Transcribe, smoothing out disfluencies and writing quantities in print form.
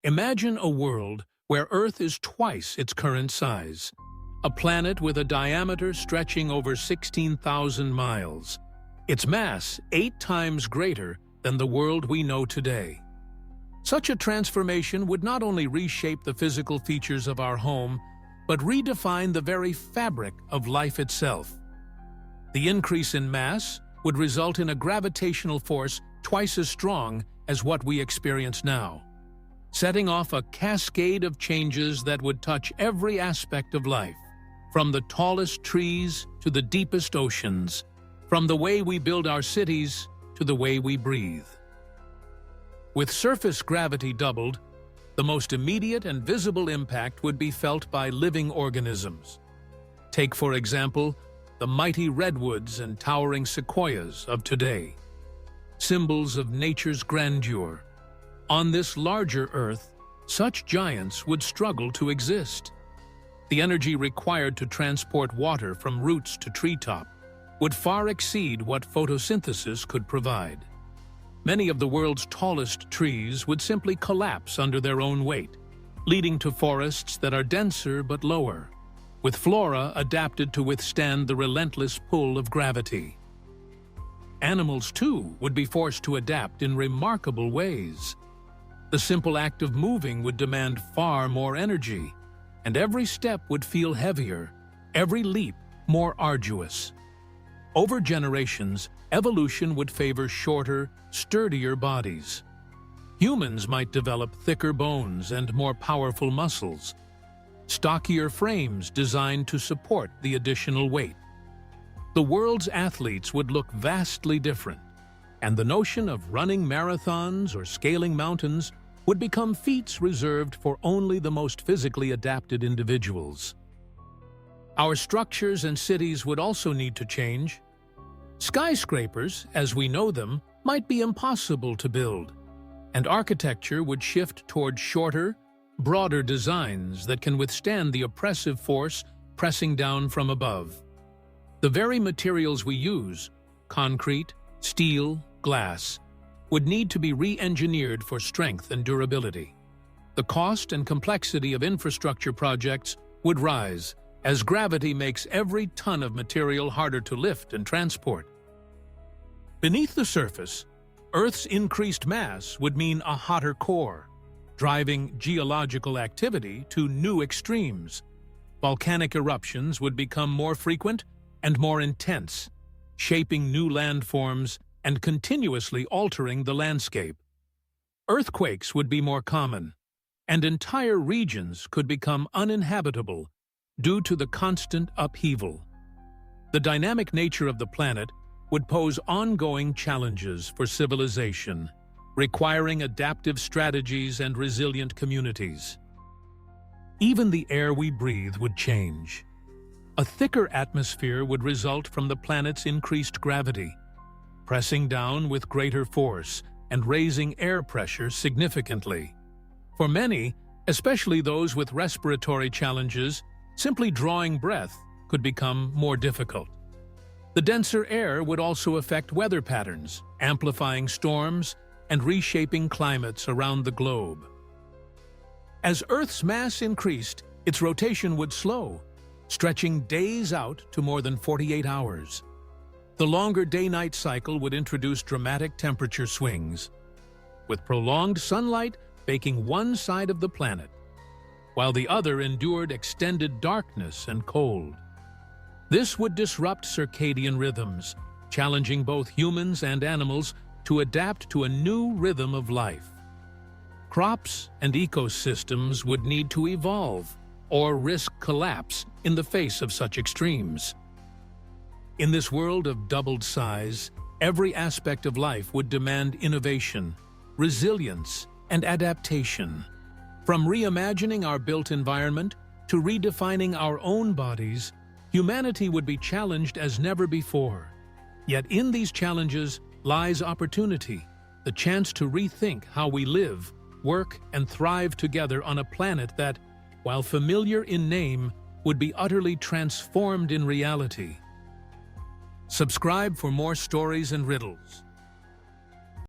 Imagine a world where Earth is twice its current size, a planet with a diameter stretching over 16,000 miles, its mass 8 times greater than the world we know today. Such a transformation would not only reshape the physical features of our home, but redefine the very fabric of life itself. The increase in mass would result in a gravitational force twice as strong as what we experience now, setting off a cascade of changes that would touch every aspect of life, from the tallest trees to the deepest oceans, from the way we build our cities to the way we breathe. With surface gravity doubled, the most immediate and visible impact would be felt by living organisms. Take, for example, the mighty redwoods and towering sequoias of today, symbols of nature's grandeur. On this larger Earth, such giants would struggle to exist. The energy required to transport water from roots to treetop would far exceed what photosynthesis could provide. Many of the world's tallest trees would simply collapse under their own weight, leading to forests that are denser but lower, with flora adapted to withstand the relentless pull of gravity. Animals, too, would be forced to adapt in remarkable ways. The simple act of moving would demand far more energy, and every step would feel heavier, every leap more arduous. Over generations, evolution would favor shorter, sturdier bodies. Humans might develop thicker bones and more powerful muscles, stockier frames designed to support the additional weight. The world's athletes would look vastly different, and the notion of running marathons or scaling mountains would become feats reserved for only the most physically adapted individuals. Our structures and cities would also need to change. Skyscrapers, as we know them, might be impossible to build, and architecture would shift toward shorter, broader designs that can withstand the oppressive force pressing down from above. The very materials we use, concrete, steel, glass, would need to be re-engineered for strength and durability. The cost and complexity of infrastructure projects would rise as gravity makes every ton of material harder to lift and transport. Beneath the surface, Earth's increased mass would mean a hotter core, driving geological activity to new extremes. Volcanic eruptions would become more frequent and more intense, shaping new landforms and continuously altering the landscape. Earthquakes would be more common, and entire regions could become uninhabitable due to the constant upheaval. The dynamic nature of the planet would pose ongoing challenges for civilization, requiring adaptive strategies and resilient communities. Even the air we breathe would change. A thicker atmosphere would result from the planet's increased gravity, pressing down with greater force and raising air pressure significantly. For many, especially those with respiratory challenges, simply drawing breath could become more difficult. The denser air would also affect weather patterns, amplifying storms and reshaping climates around the globe. As Earth's mass increased, its rotation would slow, stretching days out to more than 48 hours. The longer day-night cycle would introduce dramatic temperature swings, with prolonged sunlight baking one side of the planet, while the other endured extended darkness and cold. This would disrupt circadian rhythms, challenging both humans and animals to adapt to a new rhythm of life. Crops and ecosystems would need to evolve or risk collapse in the face of such extremes. In this world of doubled size, every aspect of life would demand innovation, resilience, and adaptation. From reimagining our built environment to redefining our own bodies, humanity would be challenged as never before. Yet in these challenges lies opportunity, the chance to rethink how we live, work, and thrive together on a planet that, while familiar in name, would be utterly transformed in reality. Subscribe for more stories and riddles.